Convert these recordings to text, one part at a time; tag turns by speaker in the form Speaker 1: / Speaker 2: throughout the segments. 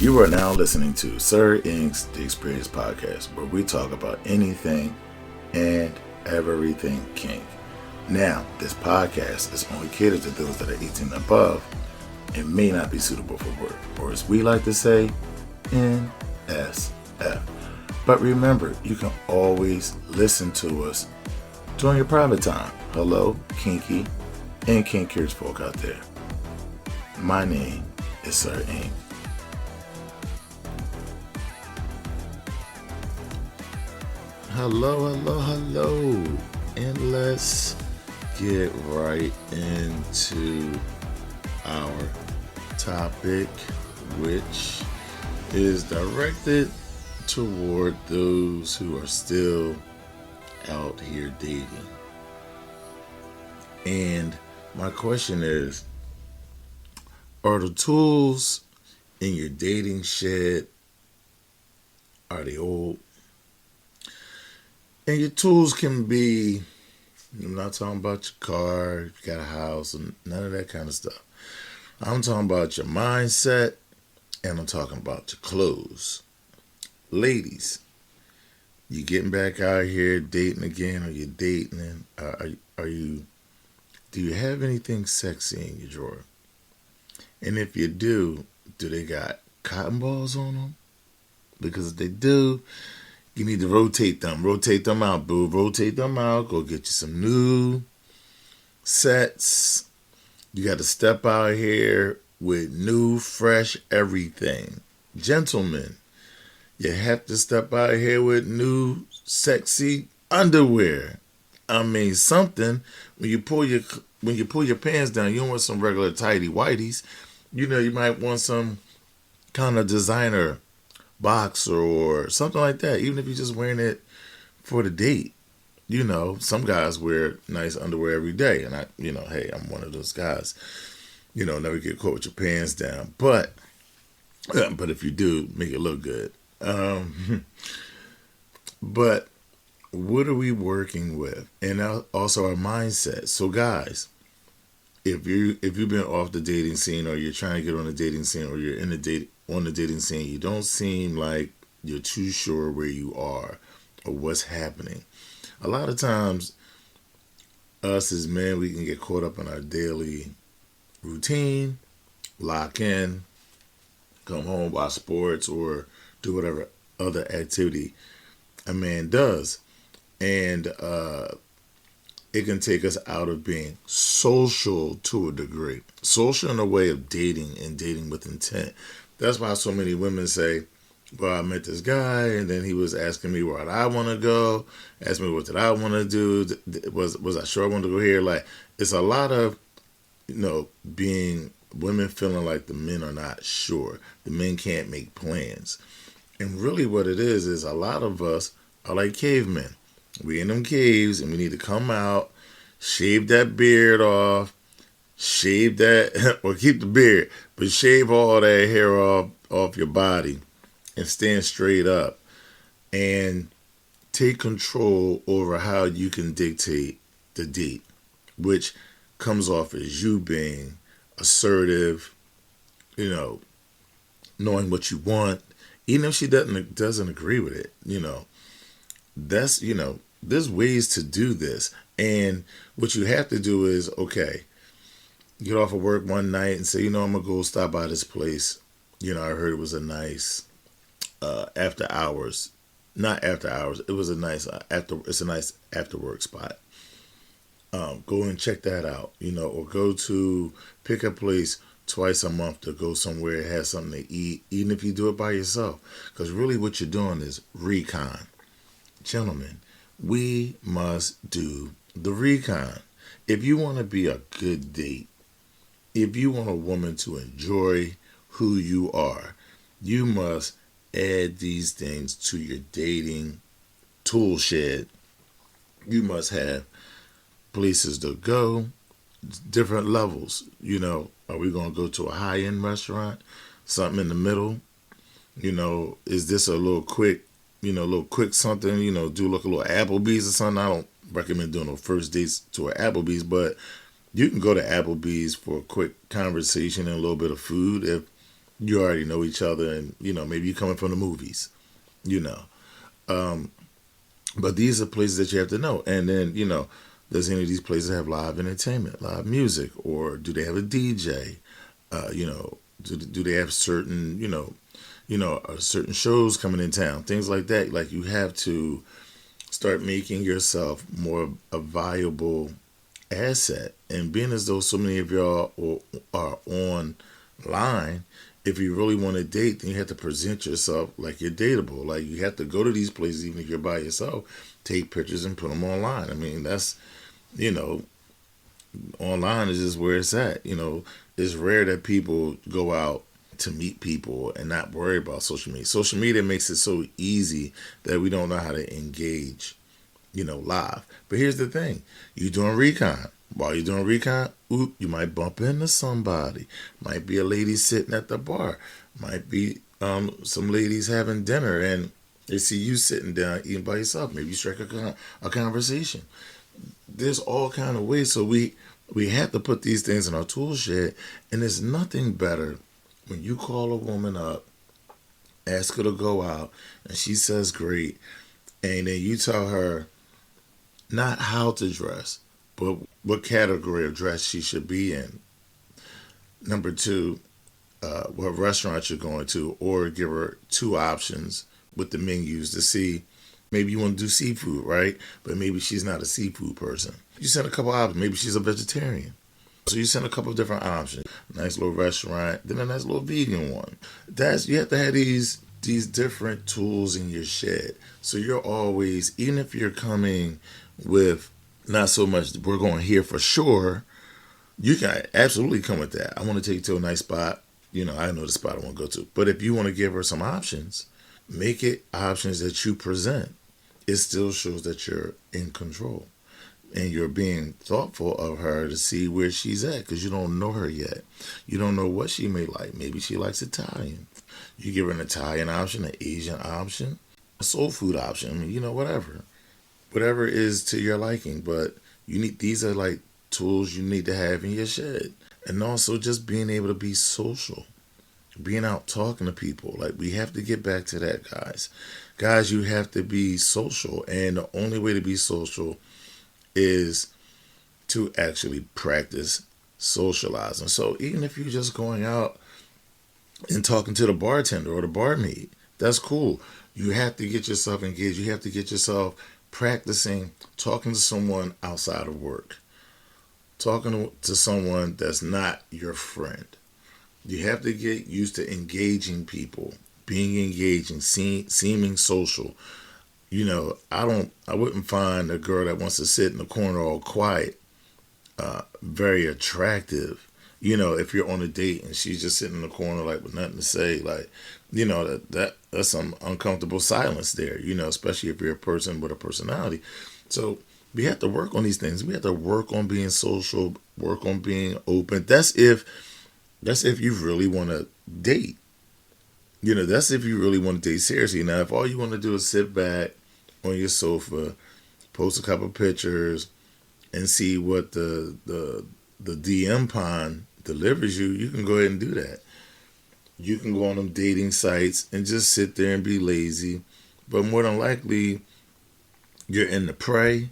Speaker 1: You are now listening to Sir Inks The Experience Podcast, where we talk about anything and everything kink. Now, this podcast is only catered to those that are 18 and above and may not be suitable for work, or as we like to say, NSF. But remember, you can always listen to us during your private time. Hello, kinky and kinkiers folk out there. My name is Sir Ink. Hello, and let's get right into our topic, which is directed toward those who are still out here dating. And my question is, are the tools in your dating shed, are they old? And your tools can be, I'm not talking about your car, if you got a house, and none of that kind of stuff. I'm talking about your mindset, and I'm talking about your clothes. Ladies, you getting back out here dating again, or you dating? Do you have anything sexy in your drawer? And if you do they got cotton balls on them? Because if they do, you need to rotate them. Rotate them out, boo. Rotate them out. Go get you some new sets. You got to step out here with new, fresh everything. Gentlemen, you have to step out here with new, sexy underwear. I mean, something. When you pull your pants down, you don't want some regular tighty whities. You know, you might want some kind of designer boxer or something like that, even if you're just wearing it for the date. You know, some guys wear nice underwear every day, and hey, I'm one of those guys. You know, never get caught with your pants down, but if you do, make it look good. But what are we working with, and also our mindset? So, guys, if you've been off the dating scene, or you're trying to get on the dating scene, or you're on the dating scene, you don't seem like you're too sure where you are or what's happening. A lot of times, us as men, we can get caught up in our daily routine, lock in, come home, watch sports, or do whatever other activity a man does. And it can take us out of being social to a degree. Social in a way of dating, and dating with intent. That's why so many women say, well, I met this guy, and then he was asking me where I want to go, asked me what did I want to do, was I sure I wanted to go here? Like, it's a lot of, women feeling like the men are not sure. The men can't make plans. And really what it is a lot of us are like cavemen. We in them caves, and we need to come out, shave that beard off, shave that, or keep the beard, but shave all that hair off your body and stand straight up and take control over how you can dictate the date, which comes off as you being assertive, knowing what you want, even if she doesn't agree with it. That's, there's ways to do this. And what you have to do is, okay, get off of work one night and say, I'm going to go stop by this place. I heard it was a nice after hours. Not after hours. It was a nice it's a nice after work spot. Go and check that out, or go to pick a place twice a month to go somewhere, have something to eat, even if you do it by yourself. Because really what you're doing is recon. Gentlemen, we must do the recon. If you want to be a good date, if you want a woman to enjoy who you are, you must add these things to your dating tool shed. You must have places to go, different levels. Are we going to go to a high-end restaurant? Something in the middle? Is this a little quick something? Do look a little Applebee's or something? I don't recommend doing no first dates to an Applebee's, but you can go to Applebee's for a quick conversation and a little bit of food if you already know each other, and maybe you're coming from the movies, you know. Um, but these are places that you have to know. And then does any of these places have live entertainment, live music, or do they have a DJ? Do they have certain certain shows coming in town, things like that. Like you have to start making yourself more a viable asset. And being as though so many of y'all are online, if you really want to date, then you have to present yourself like you're dateable. Like you have to go to these places, even if you're by yourself, take pictures and put them online. I mean, that's, you know, online is just where it's at. It's rare that people go out to meet people and not worry about social media. Social media makes it so easy that we don't know how to engage live. But here's the thing: you doing recon. While you're doing recon, you might bump into somebody. Might be a lady sitting at the bar. Might be some ladies having dinner, and they see you sitting down eating by yourself. Maybe you strike a conversation. There's all kind of ways. So we have to put these things in our tool shed, and there's nothing better when you call a woman up, ask her to go out, and she says great, and then you tell her not how to dress, but what category of dress she should be in. Number two, what restaurant you're going to, or give her two options with the menus to see. Maybe you want to do seafood, right? But maybe she's not a seafood person. You send a couple options. Maybe she's a vegetarian. So you send a couple of different options. Nice little restaurant, then a nice little vegan one. You have to have these different tools in your shed. So you're always, even if you're coming with not so much we're going here for sure, you can absolutely come with that. I want to take you to a nice spot. I know the spot I want to go to. But if you want to give her some options, make it options that you present. It still shows that you're in control and you're being thoughtful of her to see where she's at, because you don't know her yet. You don't know what she may like. Maybe she likes Italian. You give her an Italian option, an Asian option, a soul food option. I mean, whatever is to your liking. But these are like tools you need to have in your shed. And also just being able to be social, being out talking to people. Like, we have to get back to that, guys. You have to be social, and the only way to be social is to actually practice socializing. So even if you're just going out and talking to the bartender or the barmaid, that's cool. You have to get yourself engaged. You have to get yourself practicing talking to someone outside of work, talking to someone that's not your friend. You have to get used to engaging people, being engaging, seeming social. I wouldn't find a girl that wants to sit in the corner all quiet very attractive. If you're on a date and she's just sitting in the corner like with nothing to say, like, that's some uncomfortable silence there. Especially if you're a person with a personality. So we have to work on these things. We have to work on being social, work on being open. That's if you really want to date. That's if you really want to date seriously. Now, if all you want to do is sit back on your sofa, post a couple pictures, and see what the DM pond delivers you, you can go ahead and do that. You can go on them dating sites and just sit there and be lazy. But more than likely, you're in the prey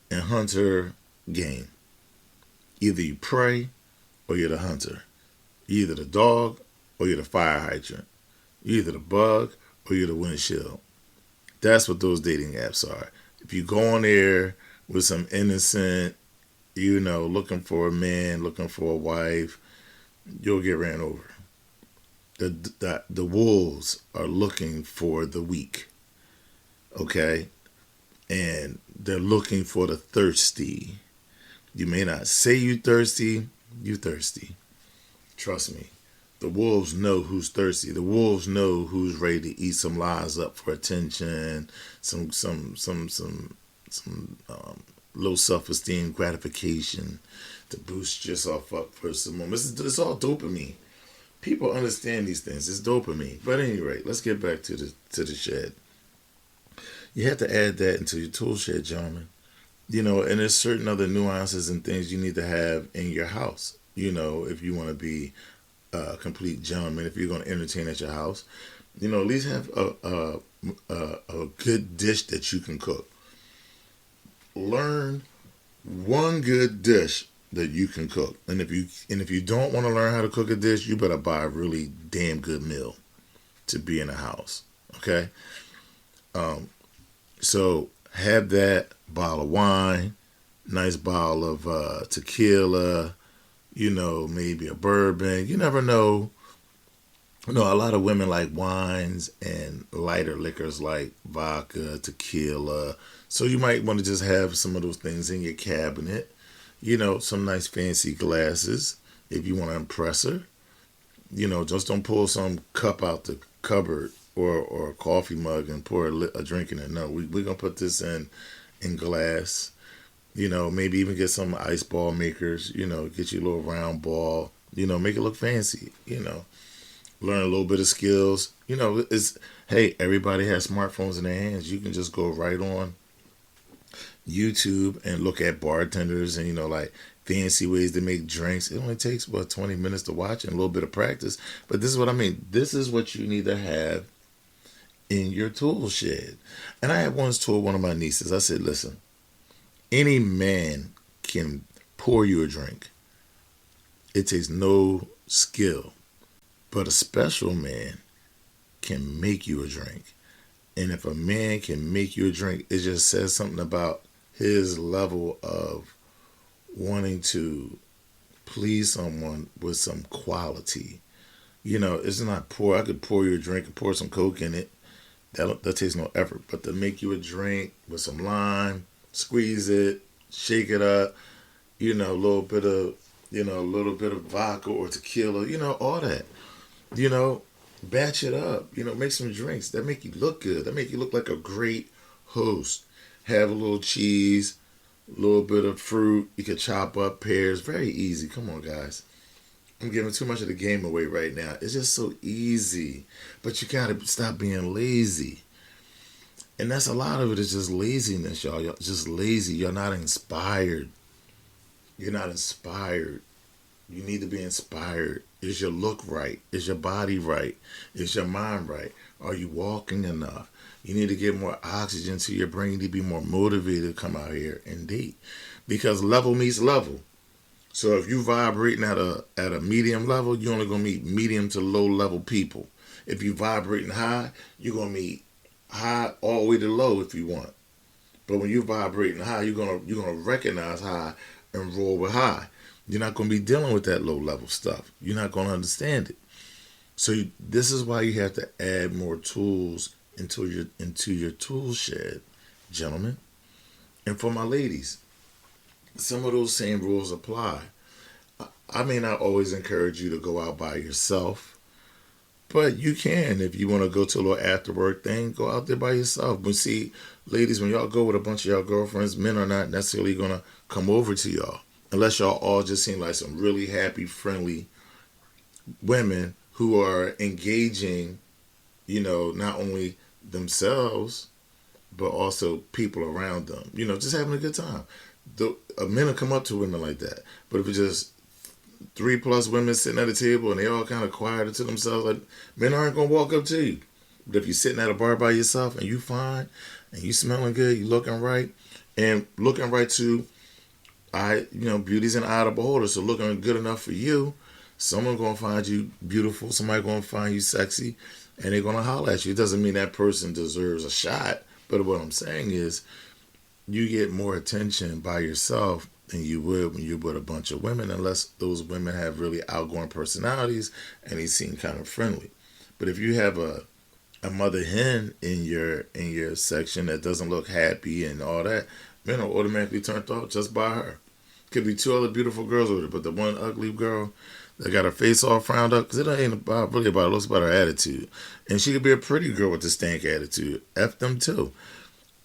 Speaker 1: and hunter game. Either you prey or you're the hunter. You're either the dog or you're the fire hydrant. You're either the bug or you're the windshield. That's what those dating apps are. If you go on there with some innocent, looking for a man, looking for a wife, you'll get ran over. The wolves are looking for the weak, okay? And they're looking for the thirsty. You may not say you thirsty, you thirsty. Trust me. The wolves know who's thirsty. The wolves know who's ready to eat some lies up for attention, some low self-esteem gratification to boost yourself up for some moments. It's all dopamine. People understand these things. It's dopamine. But at any rate, let's get back to the shed. You have to add that into your tool shed, gentlemen. And there's certain other nuances and things you need to have in your house. If you want to be complete gentleman if you're going to entertain at your house. At least have a good dish that you can cook. Learn one good dish that you can cook, and if you don't want to learn how to cook a dish, you better buy a really damn good meal to be in the house. Okay, so have that bottle of wine, nice bottle of tequila, maybe a bourbon. You never know. A lot of women like wines and lighter liquors like vodka, tequila. So you might want to just have some of those things in your cabinet. Some nice fancy glasses if you want to impress her. Just don't pull some cup out the cupboard or a coffee mug and pour a drink in it. No, we're going to put this in glass. Maybe even get some ice ball makers. Get you a little round ball. Make it look fancy. Learn a little bit of skills. It's hey, everybody has smartphones in their hands. You can just go right on YouTube and look at bartenders and like fancy ways to make drinks. It only takes 20 minutes to watch and a little bit of practice. But this is what I mean. This is what you need to have in your tool shed. And I had once told one of my nieces, I said, listen, any man can pour you a drink. It takes no skill. But a special man can make you a drink. And if a man can make you a drink, it just says something about his level of wanting to please someone with some quality. It's not pour. I could pour you a drink and pour some Coke in it. That takes no effort. But to make you a drink with some lime, squeeze it, shake it up, a little bit of vodka or tequila, all that. Batch it up. Make some drinks that make you look good. That make you look like a great host. Have a little cheese, a little bit of fruit. You can chop up pears. Very easy. Come on, guys. I'm giving too much of the game away right now. It's just so easy. But you got to stop being lazy. And that's a lot of it is just laziness, y'all. Y'all just lazy. You're not inspired. You're not inspired. You need to be inspired. Is your look right? Is your body right? Is your mind right? Are you walking enough? You need to get more oxygen to your brain to be more motivated to come out here and date. Because level meets level. So if you vibrating at a medium level, you're only gonna meet medium to low level people. If you vibrating high, you're gonna meet high all the way to low if you want. But when you're vibrating high, you're gonna recognize high and roll with high. You're not gonna be dealing with that low level stuff. You're not gonna understand it. So this is why you have to add more tools into your tool shed, gentlemen. And for my ladies, some of those same rules apply. I may not always encourage you to go out by yourself, but you can. If you want to go to a little after work thing, go out there by yourself. But see, ladies, when y'all go with a bunch of y'all girlfriends, men are not necessarily going to come over to y'all. Unless y'all all just seem like some really happy, friendly women who are engaging, not only themselves, but also people around them. Just having a good time. Men will come up to women like that. But if it's just 3+ women sitting at a table and they all kind of quiet to themselves, like, men aren't going to walk up to you. But if you're sitting at a bar by yourself and you fine and you smelling good, you looking right, and looking right too, beauty's an eye of the beholder. So looking good enough for you, someone gonna find you beautiful. Somebody gonna find you sexy, and they're gonna holler at you. It doesn't mean that person deserves a shot, but what I'm saying is, you get more attention by yourself than you would when you're with a bunch of women, unless those women have really outgoing personalities and they seem kind of friendly. But if you have a mother hen in your section that doesn't look happy and all that, men are automatically turned off just by her. Could be 2 other beautiful girls with her, but the one ugly girl that got her face all frowned up, because it ain't really about her looks, about her attitude. And she could be a pretty girl with a stank attitude. F them too.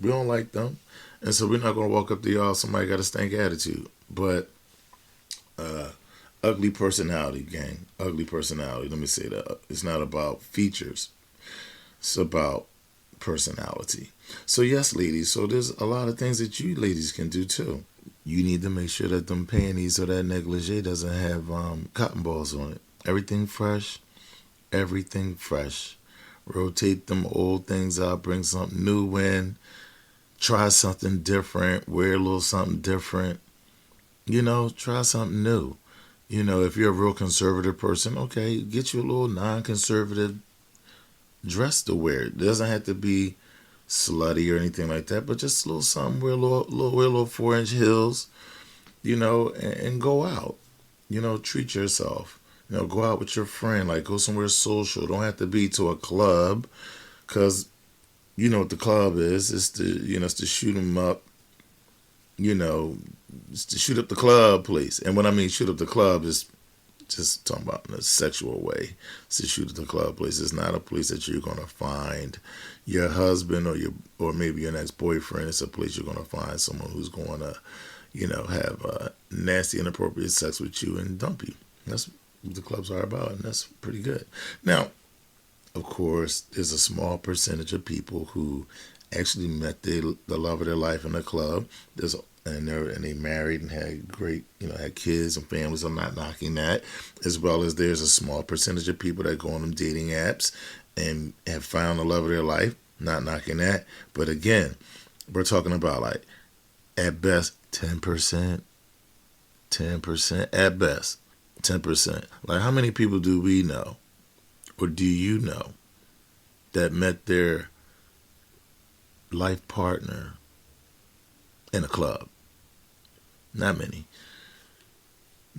Speaker 1: We don't like them. And so we're not going to walk up to y'all, somebody got a stank attitude. But ugly personality, gang. Ugly personality. Let me say that. It's not about features. It's about personality. So yes, ladies. So there's a lot of things that you ladies can do too. You need to make sure that them panties or that negligee doesn't have cotton balls on it. Everything fresh, everything fresh. Rotate them old things out, bring something new in, try something different, wear a little something different. Try something new. If you're a real conservative person, okay, get you a little non conservative dress to wear. It doesn't have to be slutty or anything like that, but just a little something, wear a little 4-inch heels, and go out. Treat yourself. Go out with your friend, like go somewhere social. Don't have to be to a club, because you know what the club is. It's to shoot them up. You know, it's to shoot up the club place. And when I mean shoot up the club, is just talking about in a sexual way. It's to shoot at the club place. It's not a place that you're gonna find your husband or maybe your next boyfriend. It's a place you're gonna find someone who's going to, have nasty, inappropriate sex with you and dump you. That's what the clubs are about, and that's pretty good. Now, of course, there's a small percentage of people who actually met the love of their life in a club. They married and had great, had kids and families. I'm not knocking that. As well as there's a small percentage of people that go on them dating apps and have found the love of their life. Not knocking that. But again, we're talking about like at best 10%, 10% at best, 10%. Like how many people do we know, or do you know, that met their life partner in a club? Not many.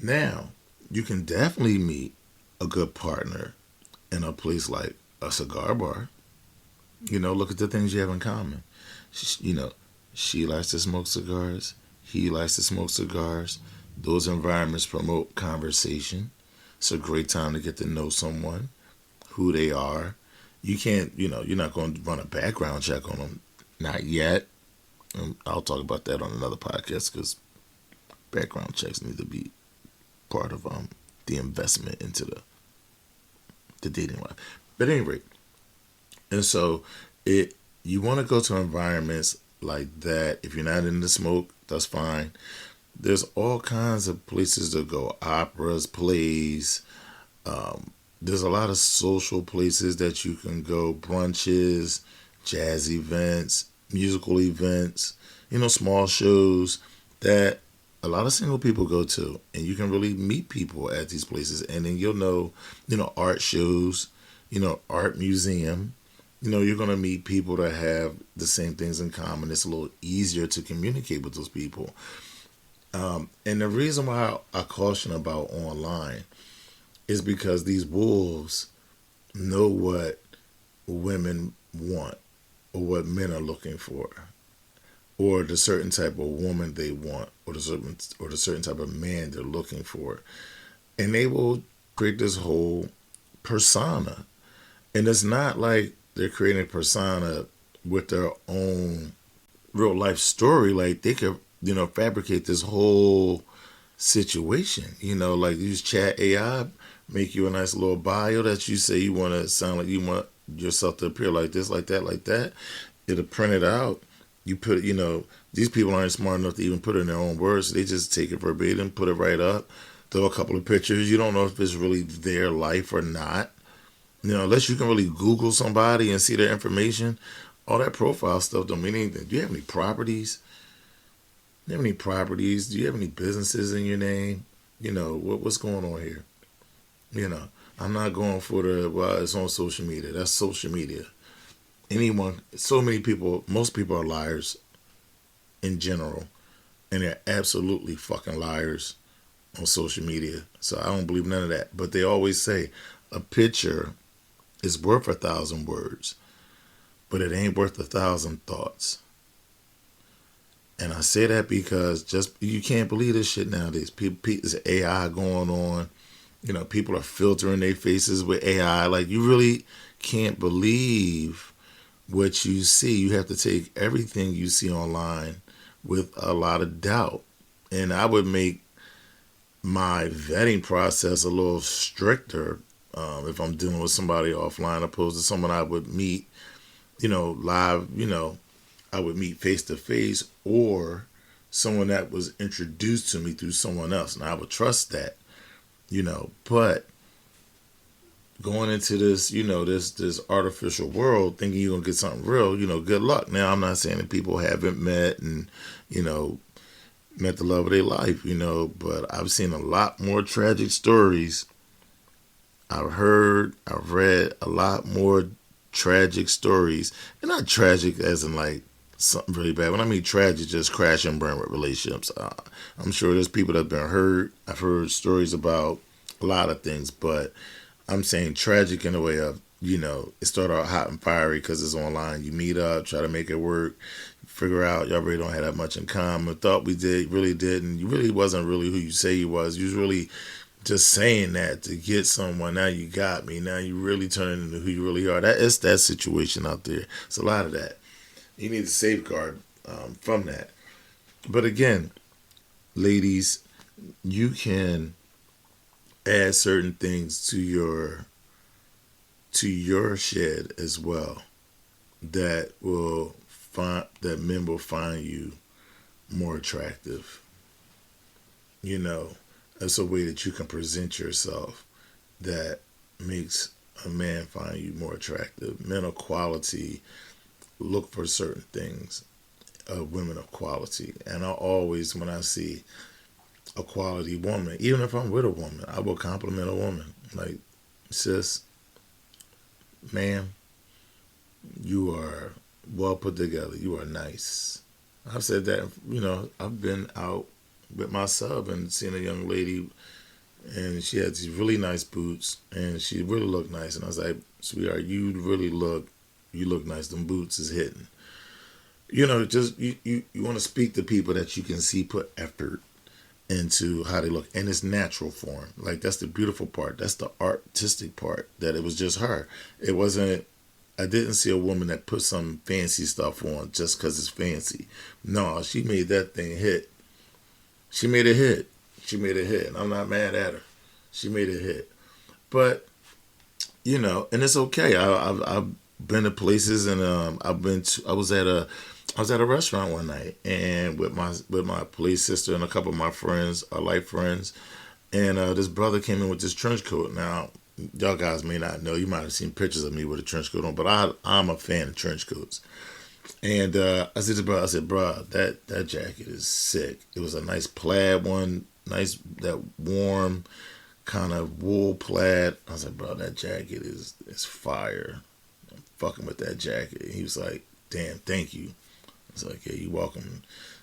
Speaker 1: Now, you can definitely meet a good partner in a place like a cigar bar. Look at the things you have in common. She likes to smoke cigars. He likes to smoke cigars. Those environments promote conversation. It's a great time to get to know someone, who they are. You can't, you're not going to run a background check on them. Not yet. I'll talk about that on another podcast because background checks need to be part of the investment into the dating life. But at any rate, and so you want to go to environments like that. If you're not into smoke, that's fine. There's all kinds of places to go: operas, plays. There's a lot of social places that you can go: brunches, jazz events, musical events. Small shows that a lot of single people go to, and you can really meet people at these places. And then art shows, art museum. You're going to meet people that have the same things in common. It's a little easier to communicate with those people. And the reason why I caution about online is because these wolves know what women want or what men are looking for, or the certain type of woman they want, or the certain type of man they're looking for, and they will create this whole persona. And it's not like they're creating a persona with their own real life story. Like they could, fabricate this whole situation. Like use chat AI, make you a nice little bio that you say you want to sound like you want yourself to appear like this, like that, like that. It'll print it out. You put, these people aren't smart enough to even put it in their own words. So they just take it verbatim, put it right up, throw a couple of pictures. You don't know if it's really their life or not. Unless you can really Google somebody and see their information, all that profile stuff don't mean anything. Do you have any properties? Do you have any properties? Do you have any businesses in your name? What's going on here? I'm not going for it's on social media. That's social media. So many people, most people are liars in general, and they're absolutely fucking liars on social media. So I don't believe none of that. But they always say a picture is worth 1,000 words, but it ain't worth 1,000 thoughts. And I say that because you can't believe this shit nowadays. There's AI going on. People are filtering their faces with AI. Like, you really can't believe what you see. You have to take everything you see online with a lot of doubt. And I would make my vetting process a little stricter if I'm dealing with somebody offline, opposed to someone I would meet, live, I would meet face to face, or someone that was introduced to me through someone else. And I would trust that, but going into this, this artificial world, thinking you're gonna get something real, good luck. Now, I'm not saying that people haven't met and, you know, met the love of their life, but I've seen a lot more tragic stories. I've read a lot more tragic stories, and not tragic as in like something really bad. When I mean tragic, just crash and burn with relationships. I'm sure there's people that have been hurt. I've heard stories about a lot of things, but I'm saying tragic in a way of, it started out hot and fiery because it's online. You meet up, try to make it work, figure out y'all really don't have that much in common. Thought we did, really didn't. You really wasn't really who you say you was. You was really just saying that to get someone. Now you got me. Now you really turning into who you really are. That is that situation out there. It's a lot of that. You need to safeguard from that. But again, ladies, you can add certain things to your shed as well that men will find you more attractive. You know, that's a way that you can present yourself that makes a man find you more attractive. Men of quality look for certain things of women of quality. And I always, when I see a quality woman, even if I'm with a woman, I will compliment a woman. Like, sis, ma'am, you are well put together. You are nice. I've said that, I've been out with my sub and seen a young lady, and she had these really nice boots, and she really looked nice. And I was like, sweetheart, you look nice. Them boots is hitting. Just you want to speak to people that you can see put effort into how they look, and it's natural for them. Like, that's the beautiful part. That's the artistic part. That it was just her. It wasn't. I didn't see a woman that put some fancy stuff on just because it's fancy. No, she made that thing hit. She made it hit. She made it hit, and I'm not mad at her. She made it hit. But and it's okay. I've been to places, and I was at a restaurant one night, and with my police sister and a couple of my friends, our life friends, and this brother came in with this trench coat. Now, y'all guys may not know. You might have seen pictures of me with a trench coat on, but I'm a fan of trench coats. And I said to bro, bro, that jacket is sick. It was a nice plaid one, nice that warm kind of wool plaid. I was like, bro, that jacket is fire. I'm fucking with that jacket. And he was like, damn, thank you. I was like, yeah, you welcome.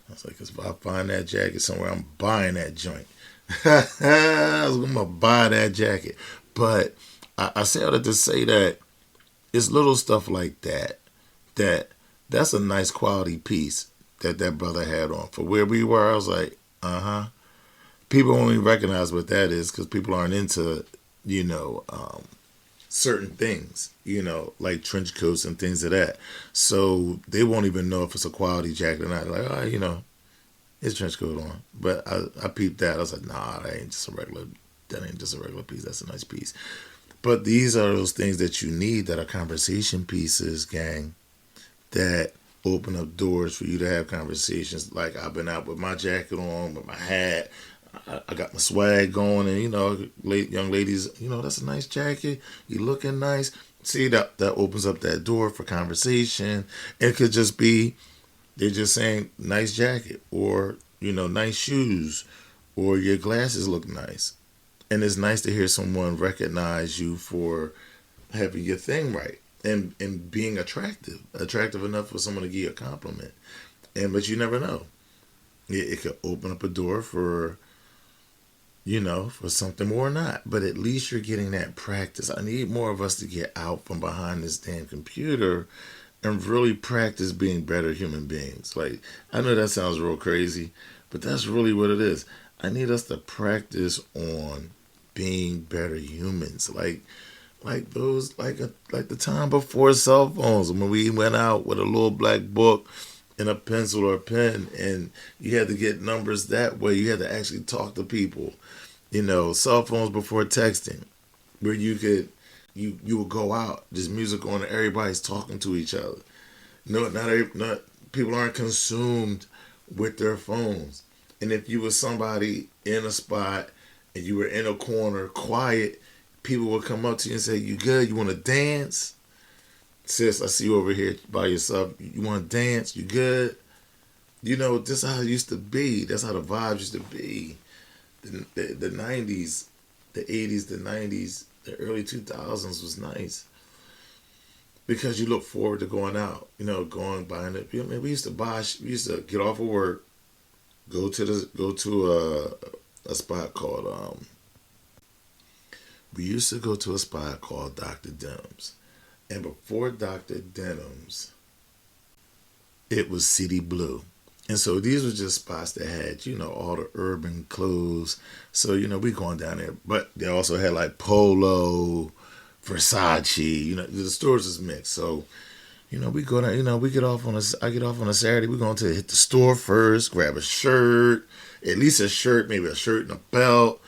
Speaker 1: I was like, 'cause if I find that jacket somewhere, I'm buying that joint. I'm gonna buy that jacket. But I say all that to say that it's little stuff like that that's a nice quality piece that brother had on. For where we were, I was like, uh-huh. People only recognize what that is because people aren't into, you know, um, certain things, like trench coats and things of that. So they won't even know if it's a quality jacket or not. Like, it's trench coat on. But I peeped that. I was like, nah, that ain't just a regular piece. That's a nice piece. But these are those things that you need that are conversation pieces, gang, that open up doors for you to have conversations. Like, I've been out with my jacket on, with my hat. I got my swag going, and young ladies, that's a nice jacket. You looking nice. See, that opens up that door for conversation. It could just be they're just saying nice jacket, or nice shoes, or your glasses look nice. And it's nice to hear someone recognize you for having your thing right and being attractive enough for someone to give you a compliment. But you never know. It could open up a door for something more or not. But at least you're getting that practice. I need more of us to get out from behind this damn computer and really practice being better human beings. Like, I know that sounds real crazy, but that's really what it is. I need us to practice on being better humans. Like the time before cell phones, when we went out with a little black book and a pencil or a pen, and you had to get numbers that way. You had to actually talk to people. Cell phones before texting, where you would go out, just music on, and everybody's talking to each other. No, not people aren't consumed with their phones. And if you were somebody in a spot and you were in a corner, quiet, people will come up to you and say, "You good? You want to dance?" Sis, I see you over here by yourself. You want to dance? You good? This is how it used to be. That's how the vibes used to be. The 90s, the 80s, the 90s, the early 2000s was nice. Because you look forward to going out, buying it. We used to get off of work, go to a spot called, we used to go to a spot called Dr. Denham's. And before Dr. Denham's, it was City Blue. And so these were just spots that had, all the urban clothes. So, we going down there. But they also had like Polo, Versace, the stores is mixed. So, we go down, we get off I get off on a Saturday. We're going to hit the store first, grab a shirt, at least a shirt, maybe a shirt and a belt.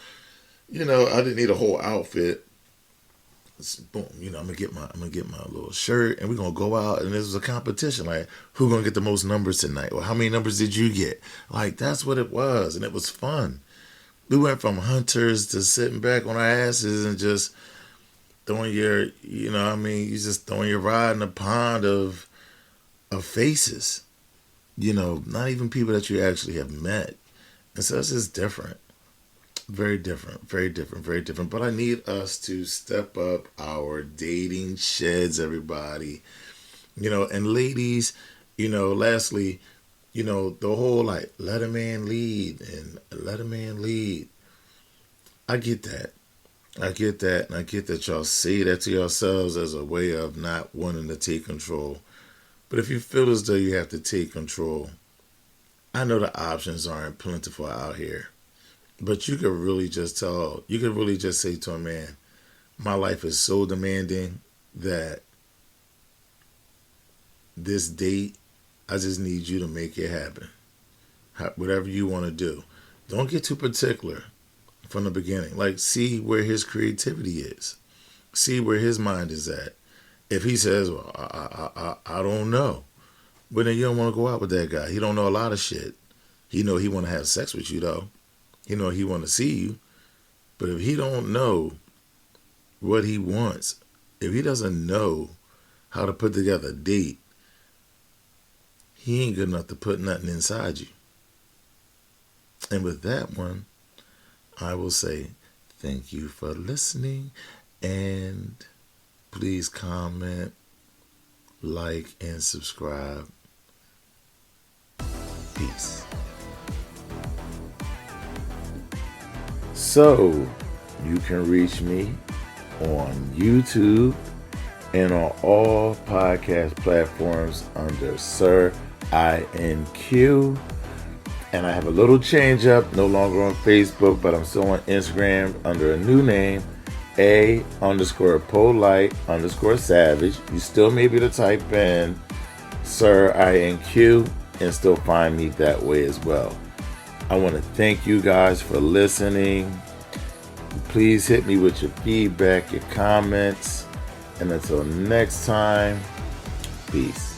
Speaker 1: I didn't need a whole outfit. Boom, I'm gonna get my little shirt, and we're gonna go out, and this was a competition, like who gonna get the most numbers tonight, or how many numbers did you get? Like that's what it was, and it was fun. We went from hunters to sitting back on our asses and just throwing you just throwing your rod in a pond of faces, not even people that you actually have met, and so it's just different. Very different, very different, very different. But I need us to step up our dating sheds, everybody. And ladies, lastly, the whole like, let a man lead and let a man lead. I get that. I get that. And I get that y'all say that to yourselves as a way of not wanting to take control. But if you feel as though you have to take control, I know the options aren't plentiful out here. But you could really just say to a man, my life is so demanding that this date, I just need you to make it happen. Whatever you want to do. Don't get too particular from the beginning. Like, see where his creativity is. See where his mind is at. If he says, well, I don't know. But then you don't want to go out with that guy. He don't know a lot of shit. He want to have sex with you, though. He want to see you, but if he don't know what he wants, if he doesn't know how to put together a date, he ain't good enough to put nothing inside you. And with that one, I will say thank you for listening, and please comment, like, and subscribe. Peace. So, you can reach me on YouTube and on all podcast platforms under Sir INQ. And I have a little change up, no longer on Facebook, but I'm still on Instagram under a new name, A_polite_savage. You still may be able to type in Sir INQ and still find me that way as well. I want to thank you guys for listening. Please hit me with your feedback, your comments. And until next time, peace.